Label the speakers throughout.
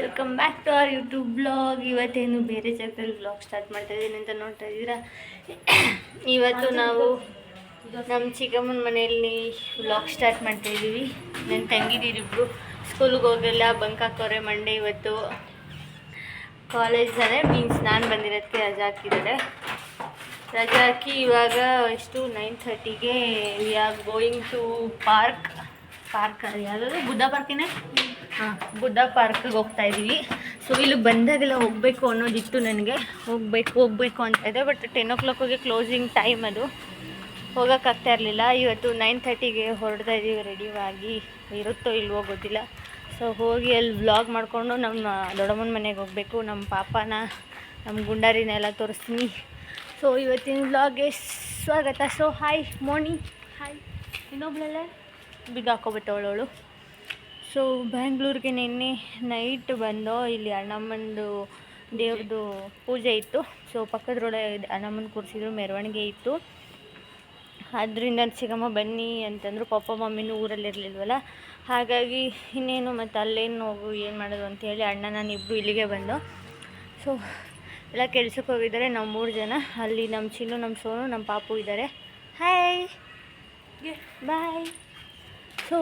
Speaker 1: Welcome back to our YouTube blog. ಇವತ್ತೇನು ಬೇರೆ ಜಾಗದಲ್ಲಿ ಬ್ಲಾಗ್ ಸ್ಟಾರ್ಟ್ ಮಾಡ್ತಾ ಇದ್ದೀನಿ ಅಂತ ನೋಡ್ತಾ ಇದ್ದೀರಾ. ಇವತ್ತು ನಾವು ನಮ್ಮ ಚಿಕ್ಕಮ್ಮನ ಮನೆಯಲ್ಲಿ ಬ್ಲಾಗ್ ಸ್ಟಾರ್ಟ್ ಮಾಡ್ತಾ ಇದ್ದೀವಿ. ನನ್ನ ತಂಗಿದಿರಿಬ್ರು ಸ್ಕೂಲಿಗೆ ಹೋಗಲ್ಲ, ಬಂಕ್ ಹಾಕೋರೆ. ಮಂಡೇ ಇವತ್ತು ಕಾಲೇಜ್ ಮೀನ್ಸ್ ನಾನು ಬಂದಿರೋದಕ್ಕೆ ರಜಾ ಹಾಕಿದ್ದಾರೆ. ರಜಾ ಹಾಕಿ ಇವಾಗ ಎಷ್ಟು 9:30ಗೆ we are going to park ಯಾವುದಾದ್ರು ಬುದ್ಧ ಪಾರ್ಕಿನೇ. ಹಾಂ, ಬುದ್ಧ ಪಾರ್ಕ್ಗೆ ಹೋಗ್ತಾ ಇದ್ದೀವಿ. ಸೊ ಇಲ್ಲಿ ಬಂದಾಗೆಲ್ಲ ಹೋಗಬೇಕು ಅನ್ನೋದಿತ್ತು ನನಗೆ. ಹೋಗಬೇಕು ಅಂತ ಇದೆ. ಬಟ್ 10 o'clock ಕ್ಲೋಸಿಂಗ್ ಟೈಮ್, ಅದು ಹೋಗೋಕ್ಕಾಗ್ತಾ ಇರಲಿಲ್ಲ. ಇವತ್ತು 9:30ಗೆ ಹೊರಡ್ತಾ ಇದ್ದೀವಿ. ರೆಡಿಯಾಗಿ ಇರುತ್ತೋ ಇಲ್ವೋ ಗೊತ್ತಿಲ್ಲ. ಸೊ ಹೋಗಿ ಅಲ್ಲಿ ವ್ಲಾಗ್ ಮಾಡಿಕೊಂಡು ನಮ್ಮ ದೊಡ್ಡಮ್ಮನ ಮನೆಗೆ ಹೋಗಬೇಕು. ನಮ್ಮ ಪಾಪನ, ನಮ್ಮ ಗುಂಡಾರಿನೆಲ್ಲ ತೋರಿಸ್ತೀನಿ. ಸೊ ಇವತ್ತಿನ ವ್ಲಾಗ್ಗೆ ಸ್ವಾಗತ. So hi Moni, hi. ಇನ್ನೊಬ್ಳಲ್ಲ ಬಿಗ್ ಹಾಕೋಬಿಟ್ಟವಳವಳು. ಸೊ ಬ್ಯಾಂಗ್ಳೂರಿಗೆ ನಿನ್ನೆ ನೈಟ್ ಬಂದು ಇಲ್ಲಿ ಅಣ್ಣಮ್ಮಂದು ದೇವ್ರದ್ದು ಪೂಜೆ ಇತ್ತು. ಸೊ ಪಕ್ಕದ್ರೊಳಗೆ ಅಣ್ಣಮ್ಮನ ಕೂರಿಸಿದ್ರು, ಮೆರವಣಿಗೆ ಇತ್ತು. ಅದರಿಂದ ಚಿಕ್ಕಮ್ಮ ಬನ್ನಿ ಅಂತಂದರು. ಪಾಪ ಮಮ್ಮಿನೂ ಊರಲ್ಲಿರಲಿಲ್ವಲ್ಲ, ಹಾಗಾಗಿ ಇನ್ನೇನು ಮತ್ತು ಅಲ್ಲೇನು ಹೋಗು ಏನು ಮಾಡೋದು ಅಂತೇಳಿ ಅಣ್ಣ ನಾನು ಇಬ್ಬರು ಇಲ್ಲಿಗೆ ಬಂದು. ಸೊ ಎಲ್ಲ ಕೆಲ್ಸಕ್ಕೆ ಹೋಗಿದ್ದಾರೆ. ನಾವು 3 ಜನ ಅಲ್ಲಿ. ನಮ್ಮ ಚಿನ್ನು, ನಮ್ಮ ಸೋನು, ನಮ್ಮ ಪಾಪು ಇದ್ದಾರೆ. ಹಾಯ್, ಬಾಯ್. ಸೊ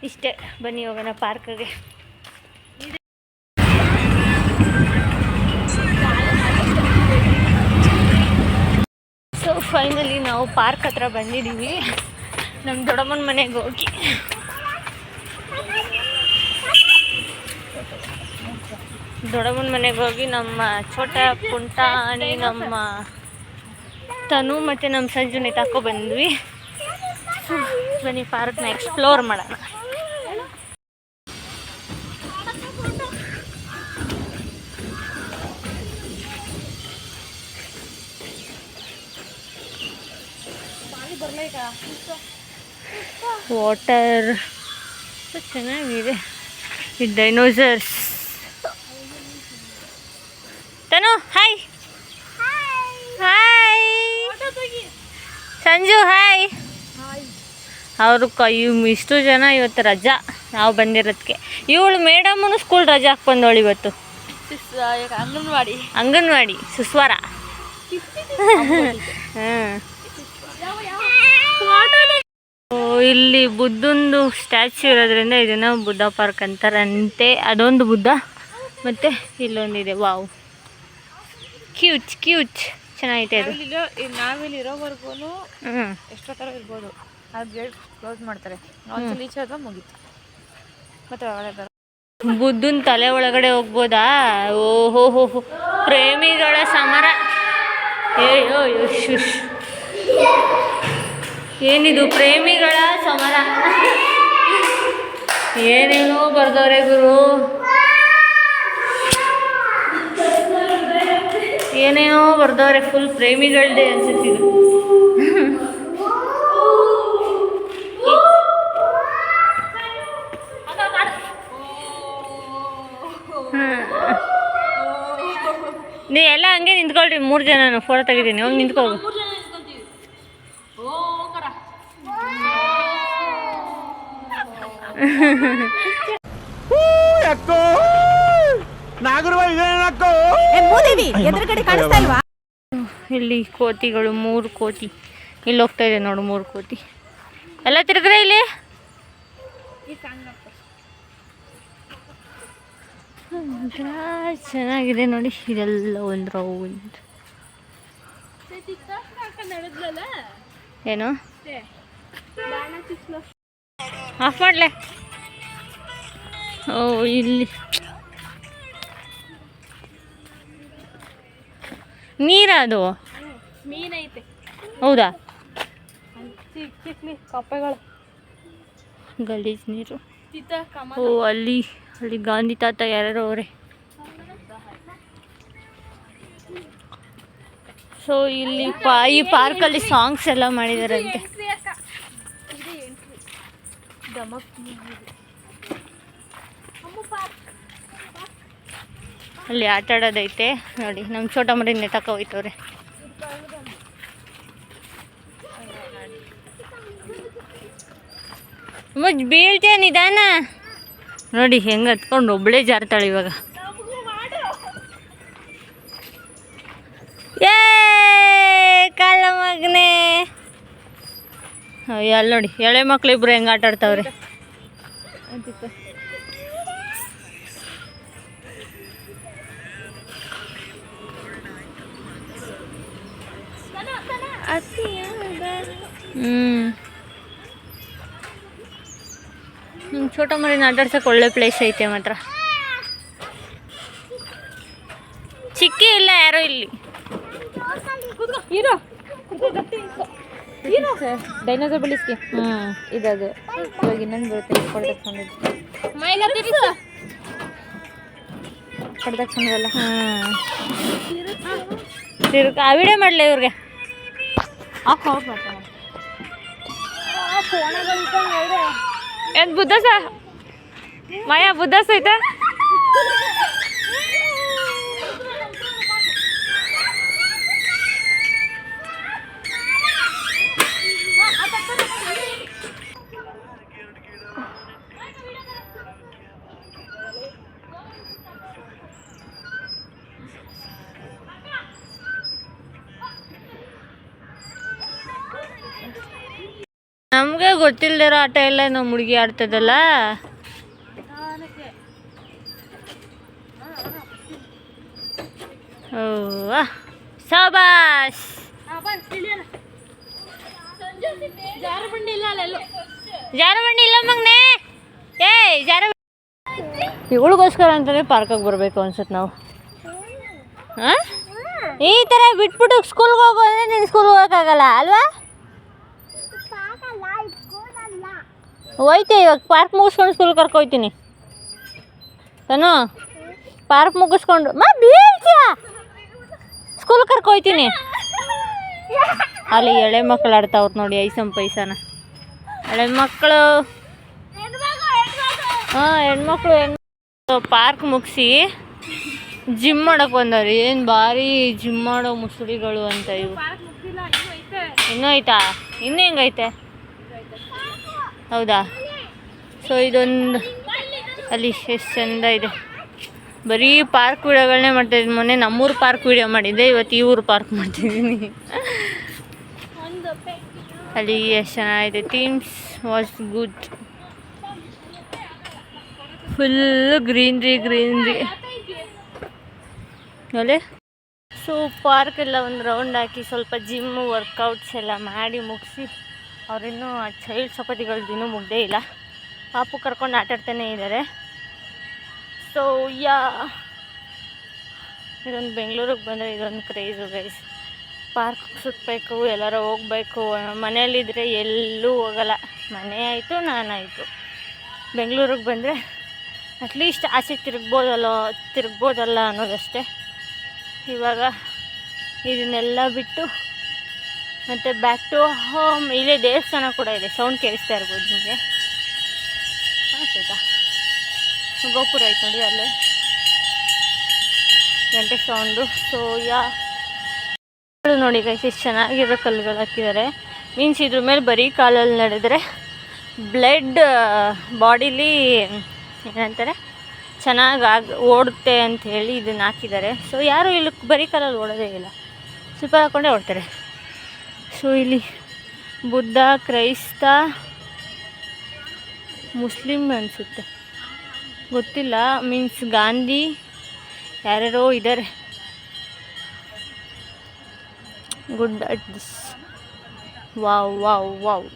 Speaker 1: ಇಷ್ಟೇ, ಬನ್ನಿ ಹೋಗೋಣ ಪಾರ್ಕ್ಗೆ. ಸೊ ಫೈನಲಿ ನಾವು ಪಾರ್ಕ್ ಹತ್ರ ಬಂದಿದ್ದೀವಿ. ನಮ್ಮ ದೊಡ್ಡಮ್ಮನ ಮನೆಗೆ ಹೋಗಿ ನಮ್ಮ ಛೋಟ ಪುಂಟಾಣಿ, ನಮ್ಮ ತನು ಮತ್ತು ನಮ್ಮ ಸಂಜುನೆ ತಾಕೋ ಬಂದ್ವಿ. ಬನ್ನಿ ಪಾರ್ಕ್ನ ಎಕ್ಸ್ಪ್ಲೋರ್ ಮಾಡೋಣ. ವಾಟರ್ ಚೆನ್ನಾಗಿದೆ. ಈ ಡೈನೋಸರ್ಸ್. ತನು ಹಾಯ್. Hi Sanju, hi. ಅವರು ಇಷ್ಟು ಜನ ಇವತ್ತು ರಜಾ, ನಾವು ಬಂದಿರೋದಕ್ಕೆ. ಇವಳು ಮೇಡಮನು ಸ್ಕೂಲ್ ರಜಾ ಹಾಕ್ಬಂದವಳು ಇವತ್ತು. ಅಂಗನವಾಡಿ ಸುಸ್ವಾರ. ಹಾಂ, ಇಲ್ಲಿ ಬುದ್ಧಂದು ಸ್ಟ್ಯಾಚ್ಯೂ ಇರೋದ್ರಿಂದ ಇದನ್ನು ಬುದ್ಧ ಪಾರ್ಕ್ ಅಂತಾರಂತೆ. ಅದೊಂದು ಬುದ್ಧ ಮತ್ತು ಇಲ್ಲೊಂದಿದೆ. ವಾವ್, ಕ್ಯೂಟ್ ಚೆನ್ನಾಗೈತೆ ಅದು.
Speaker 2: ನಾವಿಲ್ಲಿ ಇರೋವರೆಗೂ ಎಷ್ಟೋ ಥರ ಇರ್ಬೋದು. ಆ ಗೇಟ್ ಕ್ಲೋಸ್ ಮಾಡ್ತಾರೆ, ಒಂದ್ಸಲ ಈಚೆ ಹೋದ್ರೆ ಮುಗೀತು. ಮತ್ತೆ ಒಳಗಡೆ
Speaker 1: ಬುದ್ಧನ ತಲೆ ಒಳಗಡೆ ಹೋಗ್ಬೋದಾ? ಓಹೋ ಹೋ, ಪ್ರೇಮಿಗಳ ಸಮರ. ಶುಶ್, ಏನಿದು ಪ್ರೇಮಿಗಳ ಸಮರ? ಏನೇನೋ ಬರ್ದವ್ರೆ ಗುರು, ಏನೇನೋ ಬರ್ದವ್ರೆ. ಫುಲ್ ಪ್ರೇಮಿಗಳದೇ ಅನ್ಸುತ್ತಿದ್ದು. ನೀವು ಎಲ್ಲ ಹಂಗೆ ನಿಂತ್ಕೊಳ್ರಿ, 3 ಜನ ಫೋಟೋ ತೆಗಿದ್ದೀನಿ. ಹೋಗಿ ನಿಂತ್ಕೋ. ಇಲ್ಲಿ ಕೋತಿಗಳು, 3 ಕೋತಿ ಇಲ್ಲಿ ಹೋಗ್ತಾ ಇದೆ ನೋಡು. 3 ಕೋತಿ ಎಲ್ಲ ತಿರುಗ್ರೆ ಇಲ್ಲಿ. ಚೆನ್ನಾಗಿದೆ ನೋಡಿ, ಇದೆಲ್ಲ ಒಂದು ರೌಂಡ್. ಏನು ಆಫ್ ಮಾಡ್ಲೆ? ಓ, ಇಲ್ಲಿ ನೀರ, ಅದು
Speaker 2: ಮೀನೈತೆ.
Speaker 1: ಹೌದಾ?
Speaker 2: ಕಪ್ಪೆಗಳು,
Speaker 1: ಗಲೀಜ್ ನೀರು. ಓ, ಅಲ್ಲಿ ಗಾಂಧಿ ತಾತ ಯಾರ್ಯಾರೋ ಅವರೇ. ಸೊ ಇಲ್ಲಿ ಈ ಪಾರ್ಕಲ್ಲಿ ಸಾಂಗ್ಸ್ ಎಲ್ಲ ಮಾಡಿದಾರಂತೆ. ಅಲ್ಲಿ ಆಟ ಆಡೋದೈತೆ ನೋಡಿ. ನಮ್ಮ ಛೋಟ ಮರಿನೇ ತಕ ಹೋಯ್ತವ್ರೆ. ಮುಜ್ ಬೀಳ್ತೇ ನಿಧಾನ. ನೋಡಿ ಹೆಂಗೆ ಹತ್ಕೊಂಡು ಒಬ್ಬಳೇ ಜಾರ್ತಾಳೆ ಇವಾಗ. ಏ ಕಾಲ ಮಗನೇ. ಅಲ್ಲಿ ನೋಡಿ ಎಳೆ ಮಕ್ಳು ಇಬ್ರು ಹೆಂಗೆ ಆಟ ಆಡ್ತಾವ್ರೆ. ಛೋಟ ಮರಿನ ಆಟಾಡ್ಸಕ್ಕೆ ಒಳ್ಳೆ ಪ್ಲೇಸ್ ಐತೆ ಮಾತ್ರ. ಚಿಕ್ಕಿ ಇಲ್ಲ ಯಾರೋ ಇಲ್ಲಿ.
Speaker 2: ಡೈನೋಸರ್ ಬೆಳೆಸ್ಗೆ ಇದದು ಇವಾಗ ಇನ್ನೊಂದು ಬರುತ್ತೆ ಕೊಡ್ದಕ್ಕೆ ಚೆನ್ನದಲ್ಲ.
Speaker 1: ಆ ವಿಡಿಯೋ ಮಾಡಲಿ ಇವ್ರಿಗೆ.
Speaker 2: ಏನು ಬುದ್ಧಸ ಮಾಯಾ ಬುದ್ಧಸ ಐತೆ.
Speaker 1: ನಮಗೆ ಗೊತ್ತಿಲ್ಲದಿರೋ ಆಟ ಎಲ್ಲ ನಮ್ಮ ಹುಡುಗಿ ಆಡ್ತದಲ್ಲ. ಓ ಶಾಬಾಷ್. ಜಾರಬಂಡಿ ಇಲ್ಲ ಮಗನೇ. ಇವಳಿಗೋಸ್ಕರ ಅಂತಲೇ ಪಾರ್ಕಿಗೆ ಬರಬೇಕು ಅನ್ಸುತ್ತೆ ನಾವು. ಹಾಂ ಈ ಥರ ಬಿಟ್ಬಿಟ್ಟು ಸ್ಕೂಲ್ಗೆ ಹೋಗೋದ್ರೆ ನೀನು ಸ್ಕೂಲ್ಗೆ ಹೋಗೋಕ್ಕಾಗಲ್ಲ ಅಲ್ವಾ? ಹೋಯ್ತೆ ಇವಾಗ ಪಾರ್ಕ್ ಮುಗಿಸ್ಕೊಂಡು ಸ್ಕೂಲ್ ಕರ್ಕೊಯ್ತೀನಿ. ತಾನು ಪಾರ್ಕ್ ಮುಗಿಸ್ಕೊಂಡು ಬೀಳ್ತೀಯ ಸ್ಕೂಲ್ ಕರ್ಕೊಯ್ತೀನಿ. ಅಲ್ಲಿ ಎಳೆ ಮಕ್ಕಳು ಆಡ್ತಾವ್ರು ನೋಡಿ ಐಸಂ ಪೈಸಾನ. ಎಳೆ ಮಕ್ಕಳು ಹೆಣ್ಮಕ್ಳು ಪಾರ್ಕ್ ಮುಗಿಸಿ ಜಿಮ್ ಮಾಡೋಕೆ ಬಂದವ್ರಿ. ಏನು ಭಾರಿ ಜಿಮ್ ಮಾಡೋ ಮುಸುಳಿಗಳು ಅಂತ ಇವು. ಇನ್ನೂ ಐತಾ? ಇನ್ನೂ ಹೆಂಗೈತೆ? ಹೌದಾ? ಸೊ ಇದೊಂದು ಅಲ್ಲಿ ಎಷ್ಟು ಚೆಂದ ಇದೆ. ಬರೀ ಪಾರ್ಕ್ ವಿಡಿಯೋಗಳನ್ನೇ ಮಾಡ್ತಾಯಿದ್ದೀನಿ. ಮೊನ್ನೆ ನಮ್ಮೂರು ಪಾರ್ಕ್ ವಿಡಿಯೋ ಮಾಡಿದ್ದೆ, ಇವತ್ತು ಈ ಊರು ಪಾರ್ಕ್ ಮಾಡ್ತಿದ್ದೀನಿ. ಅಲ್ಲಿ ಎಷ್ಟು ಚೆನ್ನಾಗಿದೆ. Themes was good. Full greenery ಅಲ್ಲೇ. ಸೊ ಪಾರ್ಕೆಲ್ಲ ಒಂದು ರೌಂಡ್ ಹಾಕಿ ಸ್ವಲ್ಪ ಜಿಮ್ಮು ವರ್ಕೌಟ್ಸ್ ಎಲ್ಲ ಮಾಡಿ ಮುಗಿಸಿ ಅವರಿನ್ನೂ ಚೈಲ್ಡ್ ಸಪತಿಗಳ್ದು ಇನ್ನೂ ಮುಗ್ದೇ ಇಲ್ಲ. ಪಾಪು ಕರ್ಕೊಂಡು ಆಟಾಡ್ತಾನೇ ಇದ್ದಾರೆ. ಸೊ ಇದೊಂದು ಬೆಂಗಳೂರಿಗೆ ಬಂದರೆ ಇದೊಂದು ಕ್ರೇಜು ಗೈಸ್. ಪಾರ್ಕ್ ಸುತ್ತಬೇಕು, ಎಲ್ಲರೂ ಹೋಗ್ಬೇಕು. ಮನೆಯಲ್ಲಿದ್ದರೆ ಎಲ್ಲೂ ಹೋಗಲ್ಲ. ಮನೆ ಆಯಿತು ನಾನಾಯಿತು. ಬೆಂಗಳೂರಿಗೆ ಬಂದರೆ ಅಟ್ಲೀಸ್ಟ್ ಆಚೆ ತಿರುಗ್ಬೋದಲ್ಲ ಅನ್ನೋದಷ್ಟೇ. ಇವಾಗ ಇದನ್ನೆಲ್ಲ ಬಿಟ್ಟು ಮತ್ತು ಬ್ಯಾಕ್ ಟು ಹೋಮ್. ಇಲ್ಲೇ ದೇವಸ್ಥಾನ ಕೂಡ ಇದೆ, ಸೌಂಡ್ ಕೇಳಿಸ್ತಾ ಇರ್ಬೋದು ನಿಮಗೆ. ಆಯ್ತಾ ಗೋಪುರ ಆಯ್ತು ನೋಡಿ ಅಲ್ಲೇ ಗಂಟೆ ಸೌಂಡು. ಸೊ ನೋಡಿ ಗೈಸ್ ಎಷ್ಟು ಚೆನ್ನಾಗಿರೋ ಕಲ್ಲುಗಳು ಹಾಕಿದ್ದಾರೆ. ಮೀನ್ಸ್ ಇದ್ರ ಮೇಲೆ ಬರೀ ಕಾಲಲ್ಲಿ ನಡೆದರೆ ಬ್ಲಡ್ ಬಾಡಿಲಿ ಏನಂತಾರೆ ಚೆನ್ನಾಗಿ ಓಡುತ್ತೆ ಅಂಥೇಳಿ ಇದನ್ನು ಹಾಕಿದ್ದಾರೆ. ಸೊ ಯಾರು ಇಲ್ಲಿ ಬರೀ ಕಾಲಲ್ಲಿ ಓಡೋದೇ ಇಲ್ಲ, ಸ್ಲಿಪ್ಪರ್ ಹಾಕ್ಕೊಂಡೇ ಓಡ್ತಾರೆ. ಸೊ ಇಲ್ಲಿ ಬುದ್ಧ, ಕ್ರೈಸ್ತ, ಮುಸ್ಲಿಮ್ ಅನಿಸುತ್ತೆ, ಗೊತ್ತಿಲ್ಲ. ಮೀನ್ಸ್ ಗಾಂಧಿ ಯಾರ್ಯಾರೋ ಇದ್ದಾರೆ. Good at this. ವಾವ್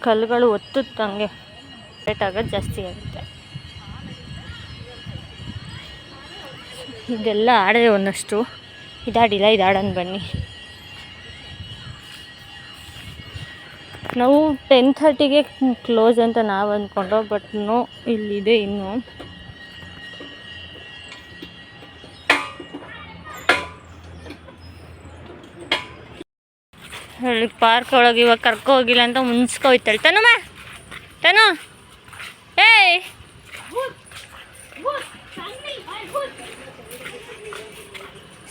Speaker 1: ಕಲ್ಲುಗಳು ಒತ್ತುತ್ತಂಗೆ ರೇಟ್ ಆಗೋದು ಜಾಸ್ತಿ ಆಗುತ್ತೆ. ಇದೆಲ್ಲ ಆಡಿದೆ ಒಂದಷ್ಟು, ಇದಾಡಿಲ್ಲ. ಇದಾಡೋಣ ಬನ್ನಿ. ನಾವು 10:30ಗೆ ಕ್ಲೋಸ್ ಅಂತ ನಾವು ಅಂದ್ಕೊಂಡ್ರು, ಬಟ್ ನೋ, ಇಲ್ಲಿದೆ ಇನ್ನೂ. ಹೇಳಿ ಪಾರ್ಕ್ ಒಳಗೆ ಇವಾಗ ಕರ್ಕೊ ಹೋಗಿಲ್ಲ ಅಂತ ಮುನ್ಸ್ಕೊಯ್ತಾಳೆ ತನು ಏಯ್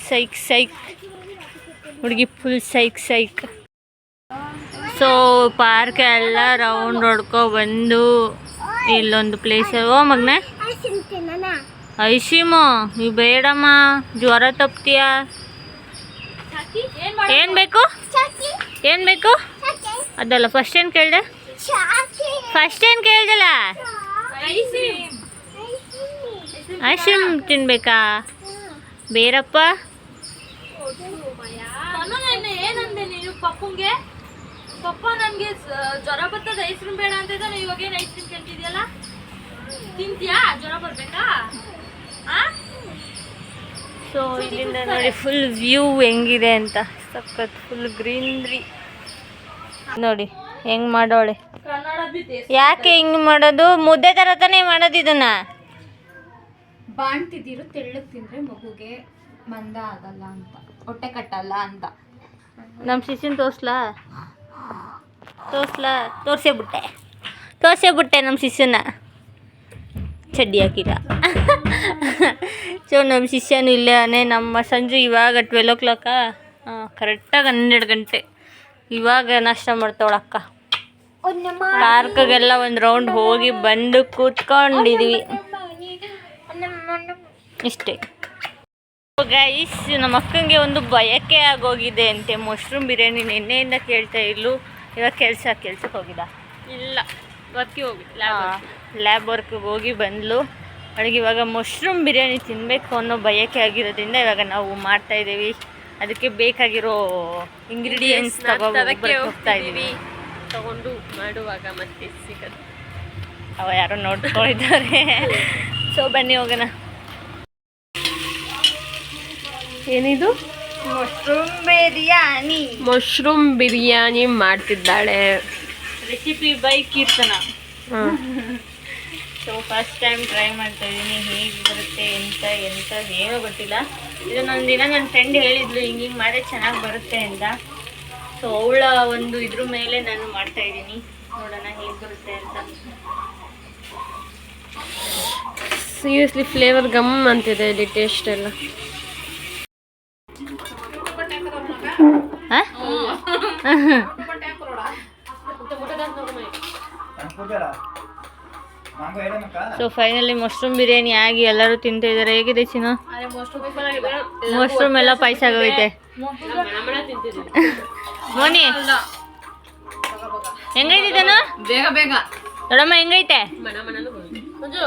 Speaker 1: ಸೈಕ್ ಹುಡುಗಿ ಫುಲ್ ಸೈಕ್. ಸೊ ಪಾರ್ಕ್ ಎಲ್ಲ ರೌಂಡ್ ಹೊಡ್ಕೊ ಬಂದು ಇಲ್ಲೊಂದು ಪ್ಲೇಸ್. ಓ ಮಗ್ನೆ ಐಶಿಮೋ ನೀವು ಬೇಡಮ್ಮ, ಜ್ವರ ತಪ್ತೀಯ. ಏನು ಬೇಕು ಏನು ಬೇಕು ಅದಲ್ಲ, ಫಸ್ಟ್ ಏನು ಕೇಳಿದೆ? ಫಸ್ಟ್ ಏನು ಕೇಳ್ದಲ್ಲ? Ice cream ತಿನ್ಬೇಕಾ? ಬೇರಪ್ಪ
Speaker 2: ಏನಂದೆ ನೀನು ಪಪ್ಪಂಗೆ? ಪಪ್ಪ ನನಗೆ ಜ್ವರ ಬರ್ತದೆ, ಐಸ್ ಕ್ರೀಮ್ ಬೇಡ ಅಂತ ಇದ್ದಾನೆ. ಇವಾಗ ಏನು ಐಸ್ ಕ್ರೀಮ್ ತಿಂತಿದ್ಯಲ್ಲ? ತಿಂತೀಯಾ? ಜ್ವರ ಬರ್ಬೇಕಾ?
Speaker 1: ಸೊ ಇಲ್ಲಿಂದ ನೋಡಿ ಫುಲ್ ವ್ಯೂ ಹೆಂಗಿದೆ ಅಂತ, ಸಖತ್ ಫುಲ್ ಗ್ರೀನ್ರಿ. ನೋಡಿ ಹೆಂಗ್ ಮಾಡೋಳೆ. ಯಾಕೆ ಹಿಂಗೆ ಮಾಡೋದು? ಮುದ್ದೆ ಥರ ತಾನೇ ಮಾಡೋದು ಇದನ್ನ.
Speaker 2: ಬಾಣ್ತಿದ್ದೀರು ತೆಳ್ಳಗೆ ತಿಂದರೆ ಮಗುಗೆ ಮಂದ ಆಗಲ್ಲ ಅಂತ, ಹೊಟ್ಟೆ ಕಟ್ಟಲ್ಲ ಅಂತ.
Speaker 1: ನಮ್ಮ ಶಿಶುನ ತೋರಿಸ್ಲಾ? ತೋರಿಸೇ ಬಿಟ್ಟೆ ನಮ್ಮ ಶಿಷ್ಯನ. ಚಡ್ಡಿ ಹಾಕಿಲ್ಲ. ಸೊ ನಮ್ಮ ಶಿಷ್ಯನು ಇಲ್ಲೇ. ನಮ್ಮ ಸಂಜು ಇವಾಗ 12 o'clock, ಕರೆಕ್ಟಾಗಿ 12 ಗಂಟೆ ಇವಾಗ ನಾಷ್ಟ ಮಾಡ್ತಾವಳಕ್ಕ. ಪಾರ್ಕ್ಗೆಲ್ಲ ಒಂದು ರೌಂಡ್ ಹೋಗಿ ಬಂದು ಕೂತ್ಕೊಂಡಿದ್ವಿ ಇಷ್ಟೇ. ಗೈಸ್, ನಮ್ಮ ಅಕ್ಕಂಗೆ ಒಂದು ಬಯಕೆ ಆಗೋಗಿದೆ ಅಂತೆ, ಮಶ್ರೂಮ್ ಬಿರಿಯಾನಿ. ನಿನ್ನೆಯಿಂದ ಕೇಳ್ತಾ ಇಲ್ಲು, ಇವಾಗ ಕೆಲ್ಸಕ್ಕೆ ಹೋಗಿದ್ದ?
Speaker 2: ಇಲ್ಲ, ವರ್ಕಿಗೆ ಹೋಗಿಲ್ಲ,
Speaker 1: ಲ್ಯಾಬ್ ವರ್ಕ್ಗೆ ಹೋಗಿ ಬಂದ್ಲು. ಅವಳಿಗೆ ಇವಾಗ ಮಶ್ರೂಮ್ ಬಿರಿಯಾನಿ ತಿನ್ನಬೇಕು ಅನ್ನೋ ಬಯಕೆ ಆಗಿರೋದ್ರಿಂದ ಇವಾಗ ನಾವು ಮಾಡ್ತಾಯಿದ್ದೀವಿ. ಅದಕ್ಕೆ ಬೇಕಾಗಿರೋ ಇಂಗ್ರೀಡಿಯೆಂಟ್ಸ್ ಹೋಗ್ತಾ ಇದ್ದೀವಿ.
Speaker 2: ತಗೊಂಡು ಮಾಡುವಾಗ ಮತ್ತೆ ಸಿಗೋದು.
Speaker 1: ಅವ ಯಾರೋ ನೋಡ್ಕೊಂಡಿದ್ದಾರೆ. ಸೊ ಬನ್ನಿ ಹೋಗೋಣ.
Speaker 2: ಏನಿದು? ಮಶ್ರೂಮ್ ಬಿರಿಯಾನಿ ಮಾಡ್ತಿದ್ದಾಳೆ.
Speaker 1: Recipe by Keerthana. So first time try ಮಾಡ್ತಾ ಇದ್ದೀನಿ, ಹೇಗೆ ಬರುತ್ತೆ ಎಂತ ಏನೋ ಗೊತ್ತಿಲ್ಲ. ಇದನ್ನೊಂದು ದಿನ ನನ್ನ ಫ್ರೆಂಡ್ ಹೇಳಿದ್ಲು ಹಿಂಗೆ ಮಾಡಿದ್ರೆ ಚೆನ್ನಾಗಿ ಬರುತ್ತೆ ಅಂತ. ಸೊ ಅವಳ ಒಂದು ಇದ್ರ ಮೇಲೆ ನಾನು ಮಾಡ್ತಾ ಇದ್ದೀನಿ, ನೋಡೋಣ ಹೇಗೆ ಬರುತ್ತೆ ಅಂತ.
Speaker 2: ಸೀರಿಯಸ್ಲಿ ಫ್ಲೇವರ್ ಗಮ್ ಅಂತಿದೆ ಇಲ್ಲಿ, ಟೇಸ್ಟ್ ಎಲ್ಲ.
Speaker 1: ಸೊ ಫೈನಲಿ ಮಶ್ರೂಮ್ ಬಿರಿಯಾನಿ ಆಗಿ ಎಲ್ಲರೂ ತಿಂತಾ ಇದ್ದಾರೆ. ಹೇಗಿದೆ ಚಿನ್ನ? ಮಶ್ರೂಮ್ ಎಲ್ಲ ಪಾಯಸ ಆಗೋಗೈತೆ. ಮೋನಿ ಹೆಂಗೈತಿದ್ದಾನು?
Speaker 2: ಬೇಗ
Speaker 1: ದೊಡ್ಡಮ್ಮ ಹೆಂಗೈತೆ?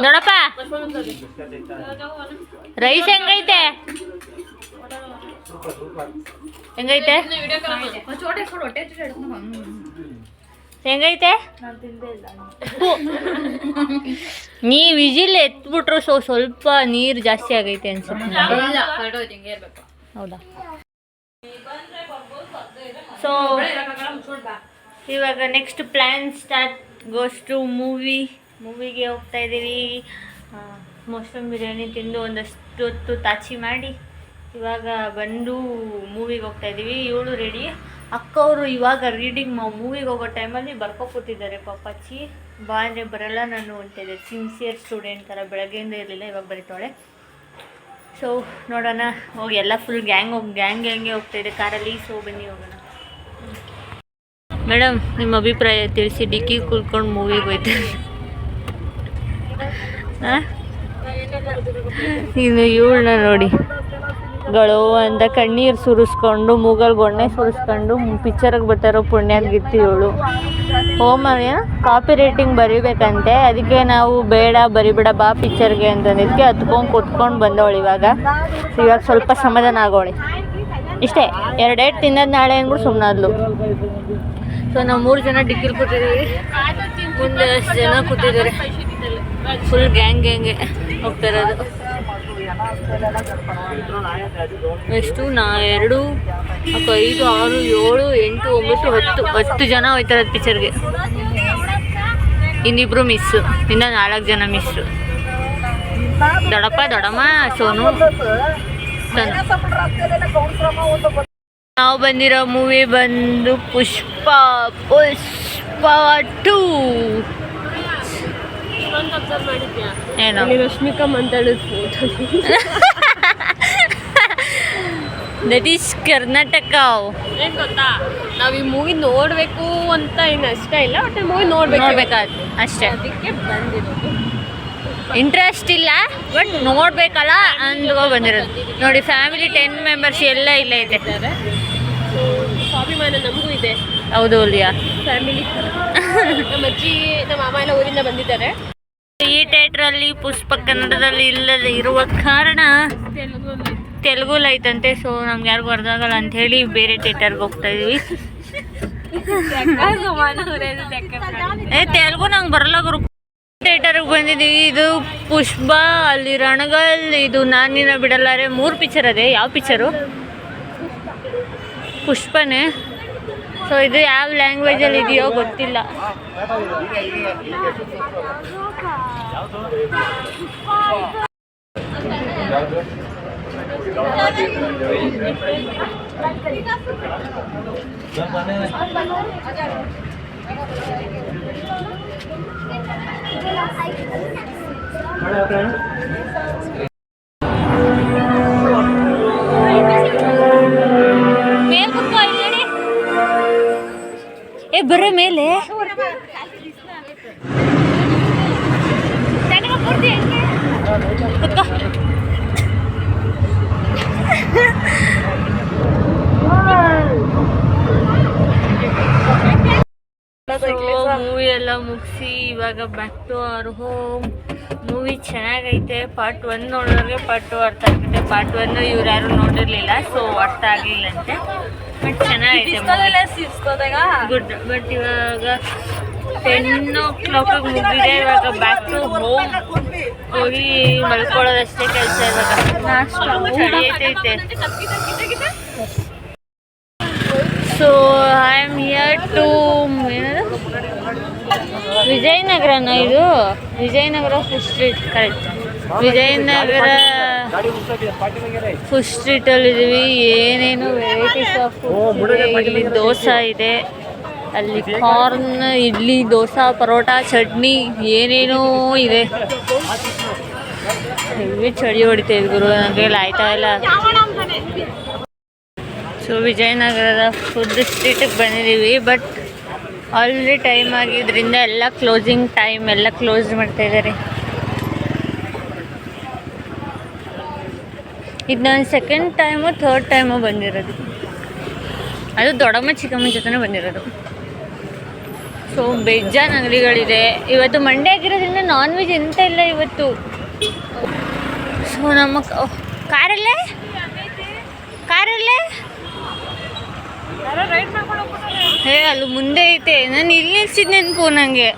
Speaker 1: ದೊಡ್ಡಪ್ಪ ರೈಸ್ ಹೆಂಗೈತೆ? ಹೆಂಗೈತೆ? ನೀ ವಿಜಿಲ್ ಎತ್ಬಿಟ್ರು ಸ್ವಲ್ಪ ನೀರು ಜಾಸ್ತಿ ಆಗೈತೆ ಅನ್ಸುತ್ತೆ. ಹೌದಾ? ಸೊ ಇವಾಗ next plan start goes to ಮೂವಿಗೆ ಹೋಗ್ತಾ ಇದ್ದೀವಿ. ಮಶ್ರೂಮ್ ಬಿರಿಯಾನಿ ತಿಂದು ಒಂದಷ್ಟು ಹೊತ್ತು ತಾಚಿ ಮಾಡಿ ಇವಾಗ ಬಂದು ಮೂವಿಗೆ ಹೋಗ್ತಾ ಇದ್ದೀವಿ. ಇವಳು ರೆಡಿ, ಅಕ್ಕವರು ಇವಾಗ ರೀಡಿಂಗ್ ಮೂವಿಗೆ ಹೋಗೋ ಟೈಮಲ್ಲಿ ಬರ್ಕೊತಿದ್ದಾರೆ. ಪಾಪಾಚಿ ಬಾ ಅಂದರೆ ಬರಲ್ಲ ನಾನು ಅಂತಿದ್ದೆ. ಸಿನ್ಸಿಯರ್ ಸ್ಟೂಡೆಂಟ್ ಥರ ಬೆಳಗ್ಗೆಯಿಂದ ಇರಲಿಲ್ಲ, ಇವಾಗ ಬರೀತಾಳೆ. ಸೊ ನೋಡೋಣ, ಹೋಗಿ ಎಲ್ಲ ಫುಲ್ ಗ್ಯಾಂಗೆ ಹೋಗ್ತಾಯಿದೆ ಕಾರಲ್ಲಿ. ಸೊ ಬನ್ನಿ ಹೋಗೋಣ. ಮೇಡಮ್ ನಿಮ್ಮ ಅಭಿಪ್ರಾಯ ತಿಳಿಸಿ. ಡಿಕ್ಕಿ ಕುಲ್ಕೊಂಡು ಮೂವಿಗೆ ಹೋಯ್ತಾರೆ. ಇನ್ನು ಇವಳನ್ನ ನೋಡಿ, ಗಳು ಅಂತ ಕಣ್ಣೀರು ಸುರಿಸ್ಕೊಂಡು ಮೂಗಲ್ ಗೊಣ್ಣೆ ಸುರಿಸ್ಕೊಂಡು ಪಿಕ್ಚರ್ಗೆ ಬರ್ತಾರೋ ಪುಣ್ಯಾತ್ಗಿತ್ತಿ ಇವಳು. ಏನೋ ಕಾಪಿ ರೇಟಿಂಗ್ ಬರಿಬೇಕಂತೆ, ಅದಕ್ಕೆ ನಾವು ಬೇಡ ಬರಿಬೇಡ ಬಾ ಪಿಕ್ಚರ್ಗೆ ಅಂತಂದಿದ್ದಕ್ಕೆ ಹತ್ಕೊಂಡು ಕುತ್ಕೊಂಡು ಬಂದವಳು. ಇವಾಗ ಸ್ವಲ್ಪ ಸಮಾಧಾನ ಆಗೋಳೆ ಇಷ್ಟೇ. 2 ಡೇಟ್ ತಿನ್ನೋದು ನಾಳೆ ಅಂದ್ಬಿಟ್ಟು ಸುಮ್ಮನಾದ್ಲು. ಸೊ ನಾವು 3 ಜನ ಡಿಕ್ಕಿಲಿ ಕೂತಿದ್ದೀವಿ, ಮುಂದೆ ಅಷ್ಟು ಜನ ಕೂತಿದ್ದಾರೆ. ಫುಲ್ ಗ್ಯಾಂಗೆ ಹೋಗ್ತಾ ಇರೋದು. ಎಷ್ಟು 2, 4, 5, 6, 7, 8, 9, 10 ಜನ ಹೋಯ್ತಾರೆ ಪಿಕ್ಚರ್ಗೆ. ಇನ್ನಿಬ್ರು ಮಿಸ್ಸು, ಇನ್ನು 4 ಜನ ಮಿಸ್ಸು. ದೊಡ್ಡಪ್ಪ, ದೊಡ್ಡಮ್ಮ, ಸೋನು. ನಾವು ಬಂದಿರೋ ಮೂವಿ ಬಂದು ಪುಷ್ಪ 2. ಏನೋ
Speaker 2: ರಶ್ಮಿಕಾ ಮಂತಳದ
Speaker 1: ದಟ್ ಈಸ್ ಕರ್ನಾಟಕ.
Speaker 2: ಏನು ಗೊತ್ತಾ, ನಾವು ಈ ಮೂವಿ ನೋಡಬೇಕು ಅಂತ ಏನು ಅಷ್ಟೇ ಇಲ್ಲ, ಬಟ್ ಮೂವಿ
Speaker 1: ನೋಡ್ಬೇಕಾದ್ ಅಷ್ಟೇ.
Speaker 2: ಅದಕ್ಕೆ ಬಂದಿರೋದು.
Speaker 1: ಇಂಟ್ರೆಸ್ಟ್ ಇಲ್ಲ ಬಟ್ ನೋಡ್ಬೇಕಲ್ಲ ಅಂದ್ಕೊ ಬಂದಿರೋದು. ನೋಡಿ ಫ್ಯಾಮಿಲಿ 10 ಮೆಂಬರ್ಸ್ ಎಲ್ಲ ಇಲ್ಲ ಇದೆ.
Speaker 2: ಸೊ ಸ್ವಾಭಿಮಾನ ನಮಗೂ ಇದೆ.
Speaker 1: ಹೌದು ಅಲ್ಲಿಯಾ,
Speaker 2: ಫ್ಯಾಮಿಲಿ ನಮ್ಮ ಅಜ್ಜಿ ನಮ್ಮ ಮಾಮ ಎಲ್ಲ ಊರಿಂದ ಬಂದಿದ್ದಾರೆ.
Speaker 1: ಈ ಥಿಯೇಟ್ರಲ್ಲಿ ಪುಷ್ಪ ಕನ್ನಡದಲ್ಲಿ ಇಲ್ಲದೆ ಇರುವ ಕಾರಣ ತೆಲುಗುಲ್ ಐತಂತೆ. ಸೊ ನಮ್ಗೆ ಯಾರಿಗೂ ಅರ್ಥ ಆಗಲ್ಲ ಅಂತ ಹೇಳಿ ಬೇರೆ ಥಿಯೇಟರ್ಗೆ ಹೋಗ್ತಾ ಇದೀವಿ. ತೆಲುಗು ನಂಗೆ ಬರಲ್ಲ ಗುರು. ಥಿಯೇಟರ್ಗೆ ಬಂದಿದ್ದೀವಿ. ಇದು ಪುಷ್ಪ, ಅಲ್ಲಿ ರಣಗಲ್, ಇದು ನಾನಿನ ಬಿಡಲಾರೆ, 3 ಪಿಕ್ಚರ್ ಅದೇ. ಯಾವ ಪಿಕ್ಚರು? ಪುಷ್ಪನೇ. ಸೊ ಇದು ಯಾವ ಲ್ಯಾಂಗ್ವೇಜಲ್ಲಿ ಇದೆಯೋ ಗೊತ್ತಿಲ್ಲ. ಬರೋ ಮೇಲೆ ಮೂವಿ ಎಲ್ಲ ಮುಗಿಸಿ ಇವಾಗ back to our home. Movie ಚೆನ್ನಾಗೈತೆ. ಪಾರ್ಟ್ 1 ನೋಡಿದ್ರೆ ಪಾರ್ಟ್ 2 ಅರ್ಥ ಆಗುತ್ತೆ. ಪಾರ್ಟ್ 1 ಇವ್ರು ಯಾರು ನೋಡಿರ್ಲಿಲ್ಲ, ಸೊ ಅರ್ಥ ಆಗಲಿಲ್ಲಂತೆ. ಬಟ್ ಚೆನ್ನಾಗೈತೆ, ಗುಡ್. ಬಟ್ ಇವಾಗ 10 o'clock ಮುಗಿದಿದೆ. ಇವಾಗ ಬ್ಯಾಕ್ ಟು ಹೋಮ್ ಹೋಗಿ ಮಲ್ಕೊಳ್ಳೋದಷ್ಟೇ ಕೆಲಸ. ಇವಾಗ ನಾಷ್ಟ ಚಳಿ ಐತೈತೆ. So I am here to ಏನದು ವಿಜಯನಗರನ, ಇದು Vijayanagar food street. Correct, Vijayanagar food ಸ್ಟ್ರೀಟಲ್ಲಿ ಇದ್ದೀವಿ. ಏನೇನು ವೆರೈಟೀಸ್ ಆಫ್ ಫುಡ್ ಇದೆ. ಇಲ್ಲಿ ದೋಸೆ ಇದೆ, ಅಲ್ಲಿ ಕಾರ್ನ್, ಇಡ್ಲಿ, ದೋಸೆ, ಪರೋಟ, ಚಟ್ನಿ, ಏನೇನೋ ಇದೆ. ಹೆವಿ ಚಳಿ ಹೊಡಿತೇವೆ ಗುರು, ನನಗೆ ಆಯ್ತಾ ಇಲ್ಲ. ಸೊ ವಿಜಯನಗರದ ಫುಡ್ ಸ್ಟ್ರೀಟಿಗೆ ಬಂದಿದ್ದೀವಿ. ಬಟ್ ಆಲ್ರೆಡಿ ಟೈಮ್ ಆಗಿದ್ದರಿಂದ ಎಲ್ಲ ಕ್ಲೋಸಿಂಗ್ ಟೈಮ್, ಎಲ್ಲ ಕ್ಲೋಸ್ ಮಾಡ್ತಾ ಇದ್ದಾರೆ. ಇದು ನಾನು ಸೆಕೆಂಡ್ ಟೈಮು ಥರ್ಡ್ ಟೈಮು ಬಂದಿರೋದು. ಅದು ದೊಡ್ಡಮ್ಮ ಚಿಕ್ಕಮ್ಮ ಜೊತೆ ಬಂದಿರೋದು. ಸೊ ಬೇಜಾನ್ ಅಂಗಡಿಗಳಿದೆ. ಇವತ್ತು ಮಂಡೇ ಆಗಿರೋದ್ರಿಂದ ನಾನ್ ವೆಜ್ ಎಂತ ಇಲ್ಲ ಇವತ್ತು. ಸೊ ನಮ್ಮ ಕಾರಲ್ಲೇ ಅಲ್ಲಿ ಮುಂದೆ ಐತೆ. ನಾನು ಇಲ್ಲಿ ನಿಲ್ಸಿದ್ ನೆನಪು ನನಗೆ,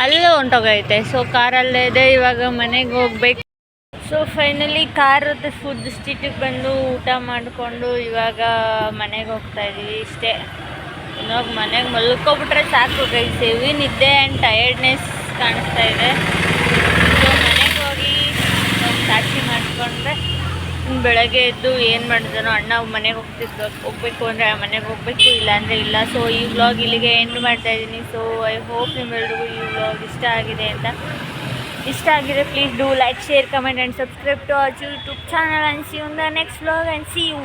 Speaker 1: ಅಲ್ಲೇ ಹೊಂಟೋಗೈತೆ. ಸೊ ಕಾರಲ್ಲೇ ಇದೆ. ಇವಾಗ ಮನೆಗೆ ಹೋಗ್ಬೇಕು. ಸೊ ಫೈನಲಿ ಕಾರ್ ಫುಡ್ ಸ್ಟ್ರೀಟಿಗೆ ಬಂದು ಊಟ ಮಾಡಿಕೊಂಡು ಇವಾಗ ಮನೆಗೆ ಹೋಗ್ತಾ ಇದ್ದೀವಿ. ಇಷ್ಟೇ, ಇವಾಗ ಮನೆಗೆ ಮಲ್ಕೊಬಿಟ್ರೆ ಸಾಕು. ಸೇವಿ ನಿದ್ದೆ ಆ್ಯಂಡ್ ಟಯರ್ಡ್ನೆಸ್ ಕಾಣಿಸ್ತಾ ಇದೆ. ಸೊ ಮನೆಗೆ ಹೋಗಿ ಸಾಕ್ಷಿ ಮಾಡಿಕೊಂಡ್ರೆ ಬೆಳಗ್ಗೆ ಎದ್ದು ಏನು ಮಾಡಿದ್ರು ಅಣ್ಣ ಮನೆಗೆ ಹೋಗಬೇಕು ಅಂದರೆ ಮನೆಗೆ ಹೋಗಬೇಕು, ಇಲ್ಲಾಂದರೆ ಇಲ್ಲ. ಸೊ ಈ ವ್ಲಾಗ್ ಇಲ್ಲಿಗೆ ಎಂಡ್ ಮಾಡ್ತಾಯಿದ್ದೀನಿ. ಸೊ ಐ ಹೋಪ್ ನಿಮ್ಮೆಲ್ರಿಗೂ ಈ ವ್ಲಾಗ್ ಇಷ್ಟ ಆಗಿದೆ ಅಂತ. ಇಷ್ಟ ಆಗಿದೆ please do like, share, comment and subscribe to our YouTube channel. And see you in the next vlog and see you.